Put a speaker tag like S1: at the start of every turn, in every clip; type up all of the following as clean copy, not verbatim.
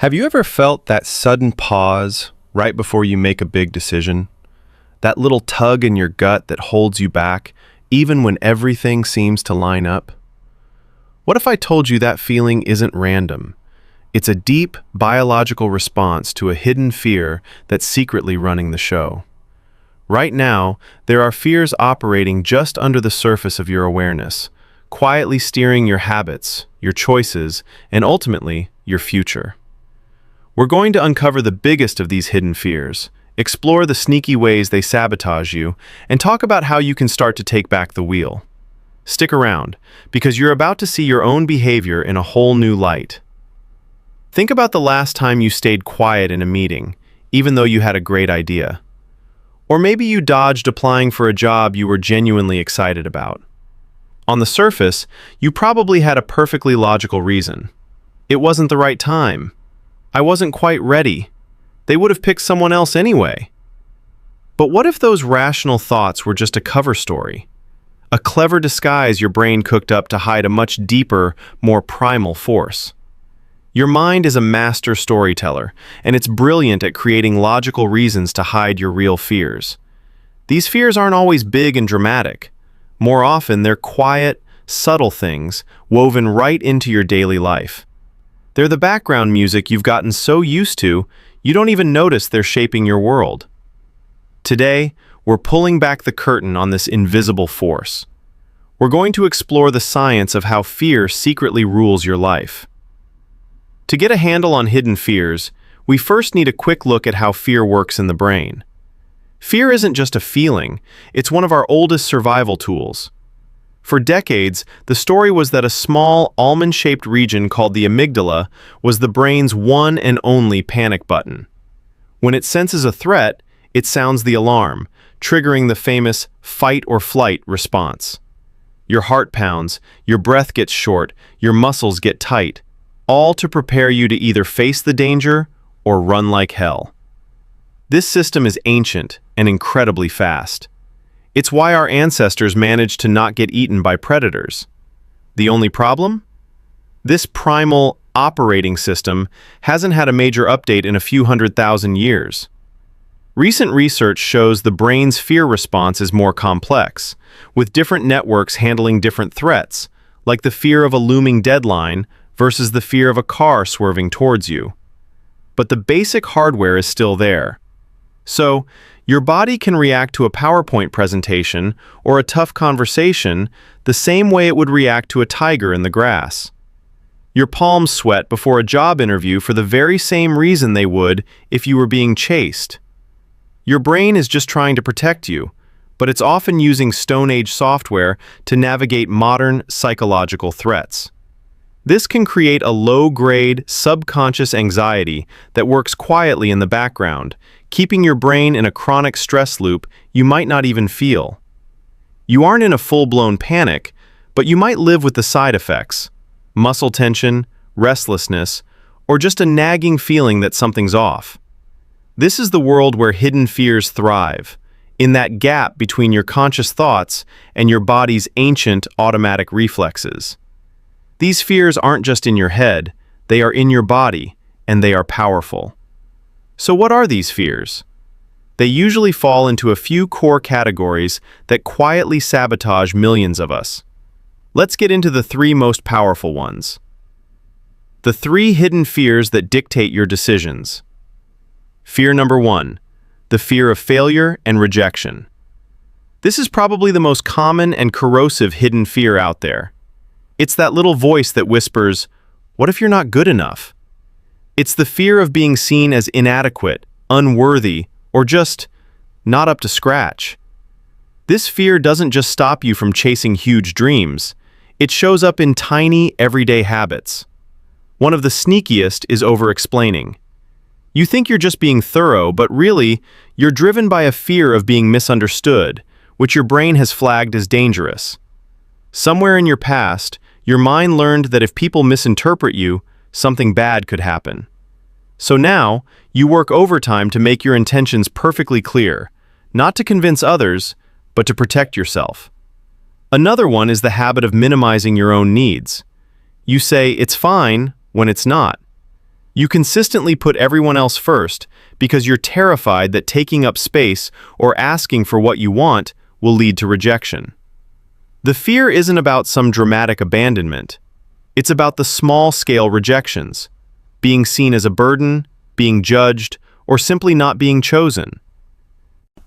S1: Have you ever felt that sudden pause right before you make a big decision? That little tug in your gut that holds you back, even when everything seems to line up? What if I told you that feeling isn't random? It's a deep biological response to a hidden fear that's secretly running the show. Right now, there are fears operating just under the surface of your awareness, quietly steering your habits, your choices, and ultimately, your future. We're going to uncover the biggest of these hidden fears, explore the sneaky ways they sabotage you, and talk about how you can start to take back the wheel. Stick around, because you're about to see your own behavior in a whole new light. Think about the last time you stayed quiet in a meeting, even though you had a great idea. Or maybe you dodged applying for a job you were genuinely excited about. On the surface, you probably had a perfectly logical reason. It wasn't the right time. I wasn't quite ready. They would have picked someone else anyway. But what if those rational thoughts were just a cover story? A clever disguise your brain cooked up to hide a much deeper, more primal force. Your mind is a master storyteller, and it's brilliant at creating logical reasons to hide your real fears. These fears aren't always big and dramatic. More often, they're quiet, subtle things woven right into your daily life. They're the background music you've gotten so used to, you don't even notice they're shaping your world. Today, we're pulling back the curtain on this invisible force. We're going to explore the science of how fear secretly rules your life. To get a handle on hidden fears, we first need a quick look at how fear works in the brain. Fear isn't just a feeling, it's one of our oldest survival tools. For decades, the story was that a small, almond-shaped region called the amygdala was the brain's one and only panic button. When it senses a threat, it sounds the alarm, triggering the famous fight or flight response. Your heart pounds, your breath gets short, your muscles get tight, all to prepare you to either face the danger or run like hell. This system is ancient and incredibly fast. It's why our ancestors managed to not get eaten by predators. The only problem? This primal operating system hasn't had a major update in a few 100,000 years. Recent research shows the brain's fear response is more complex, with different networks handling different threats, like the fear of a looming deadline versus the fear of a car swerving towards you. But the basic hardware is still there. So, your body can react to a PowerPoint presentation or a tough conversation the same way it would react to a tiger in the grass. Your palms sweat before a job interview for the very same reason they would if you were being chased. Your brain is just trying to protect you, but it's often using Stone Age software to navigate modern psychological threats. This can create a low-grade, subconscious anxiety that works quietly in the background, keeping your brain in a chronic stress loop you might not even feel. You aren't in a full-blown panic, but you might live with the side effects: muscle tension, restlessness, or just a nagging feeling that something's off. This is the world where hidden fears thrive, in that gap between your conscious thoughts and your body's ancient automatic reflexes. These fears aren't just in your head, they are in your body, and they are powerful. So what are these fears? They usually fall into a few core categories that quietly sabotage millions of us. Let's get into the three most powerful ones. The three hidden fears that dictate your decisions. Fear number 1, the fear of failure and rejection. This is probably the most common and corrosive hidden fear out there. It's that little voice that whispers, "What if you're not good enough?" It's the fear of being seen as inadequate, unworthy, or just not up to scratch. This fear doesn't just stop you from chasing huge dreams. It shows up in tiny, everyday habits. One of the sneakiest is over-explaining. You think you're just being thorough, but really, you're driven by a fear of being misunderstood, which your brain has flagged as dangerous. Somewhere in your past, your mind learned that if people misinterpret you, something bad could happen. So now, you work overtime to make your intentions perfectly clear, not to convince others, but to protect yourself. Another one is the habit of minimizing your own needs. You say, "It's fine," when it's not. You consistently put everyone else first because you're terrified that taking up space or asking for what you want will lead to rejection. The fear isn't about some dramatic abandonment. It's about the small-scale rejections, being seen as a burden, being judged, or simply not being chosen.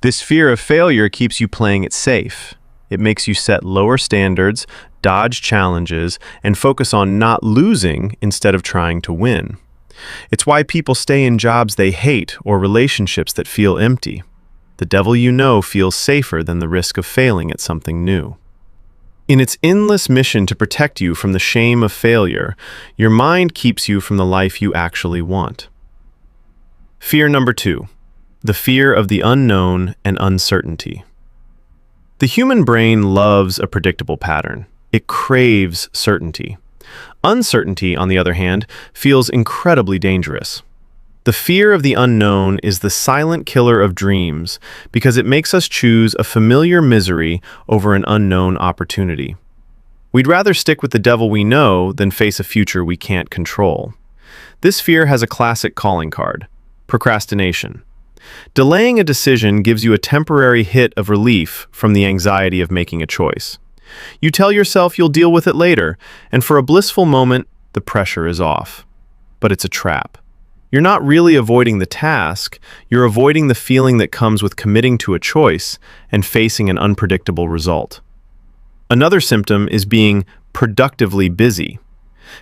S1: This fear of failure keeps you playing it safe. It makes you set lower standards, dodge challenges, and focus on not losing instead of trying to win. It's why people stay in jobs they hate or relationships that feel empty. The devil you know feels safer than the risk of failing at something new. In its endless mission to protect you from the shame of failure, your mind keeps you from the life you actually want. Fear number 2, the fear of the unknown and uncertainty. The human brain loves a predictable pattern. It craves certainty. Uncertainty, on the other hand, feels incredibly dangerous. The fear of the unknown is the silent killer of dreams because it makes us choose a familiar misery over an unknown opportunity. We'd rather stick with the devil we know than face a future we can't control. This fear has a classic calling card: procrastination. Delaying a decision gives you a temporary hit of relief from the anxiety of making a choice. You tell yourself you'll deal with it later, and for a blissful moment, the pressure is off. But it's a trap. You're not really avoiding the task, you're avoiding the feeling that comes with committing to a choice and facing an unpredictable result. Another symptom is being productively busy.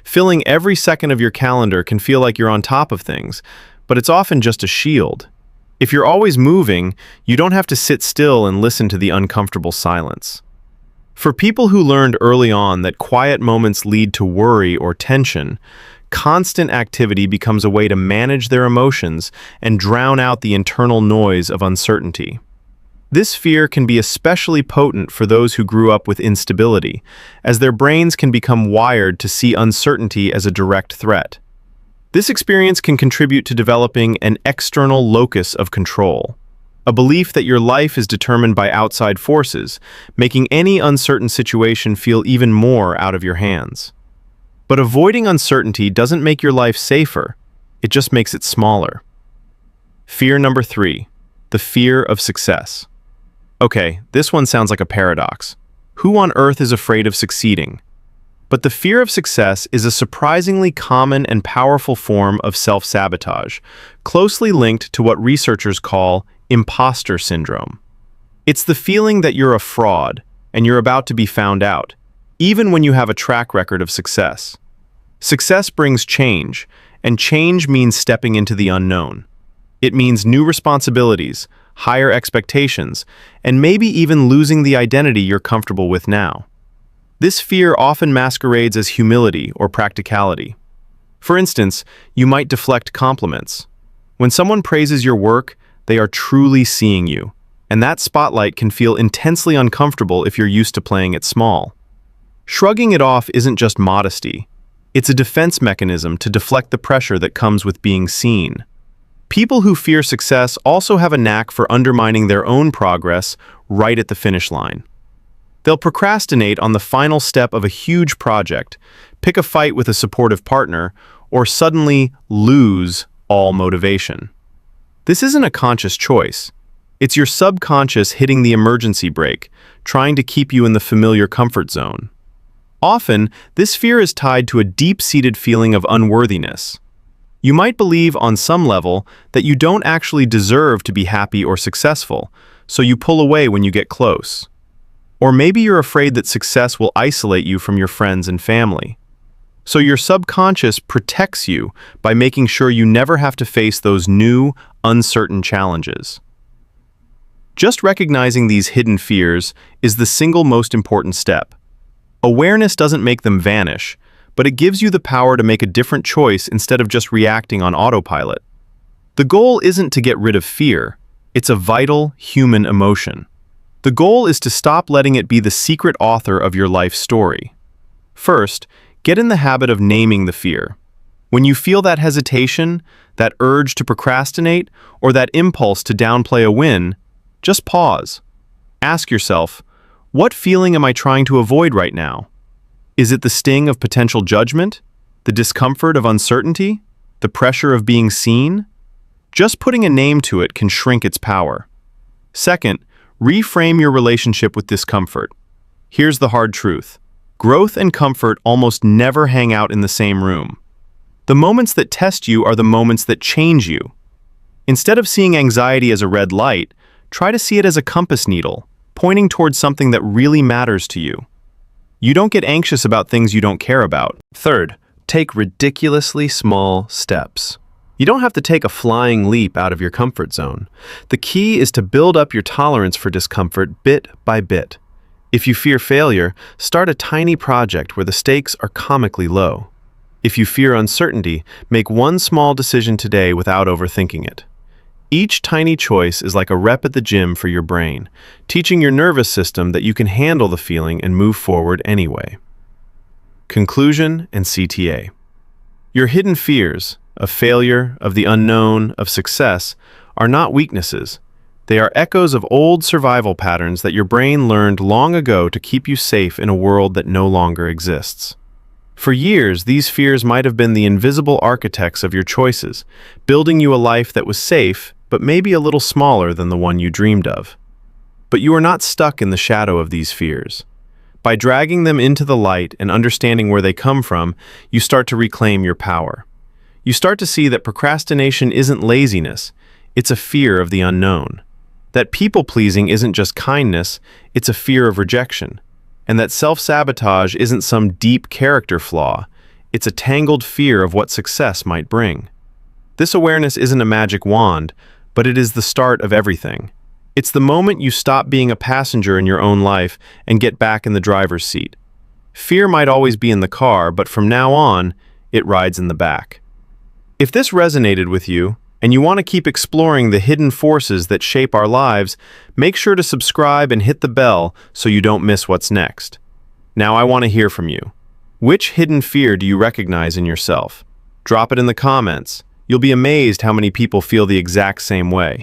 S1: Filling every second of your calendar can feel like you're on top of things, but it's often just a shield. If you're always moving, you don't have to sit still and listen to the uncomfortable silence. For people who learned early on that quiet moments lead to worry or tension, constant activity becomes a way to manage their emotions and drown out the internal noise of uncertainty. This fear can be especially potent for those who grew up with instability, as their brains can become wired to see uncertainty as a direct threat. This experience can contribute to developing an external locus of control, a belief that your life is determined by outside forces, making any uncertain situation feel even more out of your hands. But avoiding uncertainty doesn't make your life safer, it just makes it smaller. Fear number 3, the fear of success. Okay, this one sounds like a paradox. Who on earth is afraid of succeeding? But the fear of success is a surprisingly common and powerful form of self-sabotage, closely linked to what researchers call imposter syndrome. It's the feeling that you're a fraud and you're about to be found out, even when you have a track record of success. Success brings change, and change means stepping into the unknown. It means new responsibilities, higher expectations, and maybe even losing the identity you're comfortable with now. This fear often masquerades as humility or practicality. For instance, you might deflect compliments. When someone praises your work, they are truly seeing you, and that spotlight can feel intensely uncomfortable if you're used to playing it small. Shrugging it off isn't just modesty. It's a defense mechanism to deflect the pressure that comes with being seen. People who fear success also have a knack for undermining their own progress right at the finish line. They'll procrastinate on the final step of a huge project, pick a fight with a supportive partner, or suddenly lose all motivation. This isn't a conscious choice. It's your subconscious hitting the emergency brake, trying to keep you in the familiar comfort zone. Often, this fear is tied to a deep-seated feeling of unworthiness. You might believe on some level that you don't actually deserve to be happy or successful, so you pull away when you get close. Or maybe you're afraid that success will isolate you from your friends and family. So your subconscious protects you by making sure you never have to face those new, uncertain challenges. Just recognizing these hidden fears is the single most important step. Awareness doesn't make them vanish, but it gives you the power to make a different choice instead of just reacting on autopilot. The goal isn't to get rid of fear, it's a vital human emotion. The goal is to stop letting it be the secret author of your life story. First, get in the habit of naming the fear. When you feel that hesitation, that urge to procrastinate, or that impulse to downplay a win, just pause. Ask yourself, what feeling am I trying to avoid right now? Is it the sting of potential judgment? The discomfort of uncertainty? The pressure of being seen? Just putting a name to it can shrink its power. Second, reframe your relationship with discomfort. Here's the hard truth. Growth and comfort almost never hang out in the same room. The moments that test you are the moments that change you. Instead of seeing anxiety as a red light, try to see it as a compass needle, pointing towards something that really matters to you. You don't get anxious about things you don't care about. Third, take ridiculously small steps. You don't have to take a flying leap out of your comfort zone. The key is to build up your tolerance for discomfort bit by bit. If you fear failure, start a tiny project where the stakes are comically low. If you fear uncertainty, make one small decision today without overthinking it. Each tiny choice is like a rep at the gym for your brain, teaching your nervous system that you can handle the feeling and move forward anyway. Conclusion and CTA. Your hidden fears, of failure, of the unknown, of success, are not weaknesses. They are echoes of old survival patterns that your brain learned long ago to keep you safe in a world that no longer exists. For years, these fears might have been the invisible architects of your choices, building you a life that was safe, but maybe a little smaller than the one you dreamed of. But you are not stuck in the shadow of these fears. By dragging them into the light and understanding where they come from, you start to reclaim your power. You start to see that procrastination isn't laziness, it's a fear of the unknown. That people-pleasing isn't just kindness, it's a fear of rejection. And that self-sabotage isn't some deep character flaw, it's a tangled fear of what success might bring. This awareness isn't a magic wand, but it is the start of everything. It's the moment you stop being a passenger in your own life and get back in the driver's seat. Fear might always be in the car, but from now on, it rides in the back. If this resonated with you, and you want to keep exploring the hidden forces that shape our lives, make sure to subscribe and hit the bell so you don't miss what's next. Now I want to hear from you. Which hidden fear do you recognize in yourself? Drop it in the comments. You'll be amazed how many people feel the exact same way.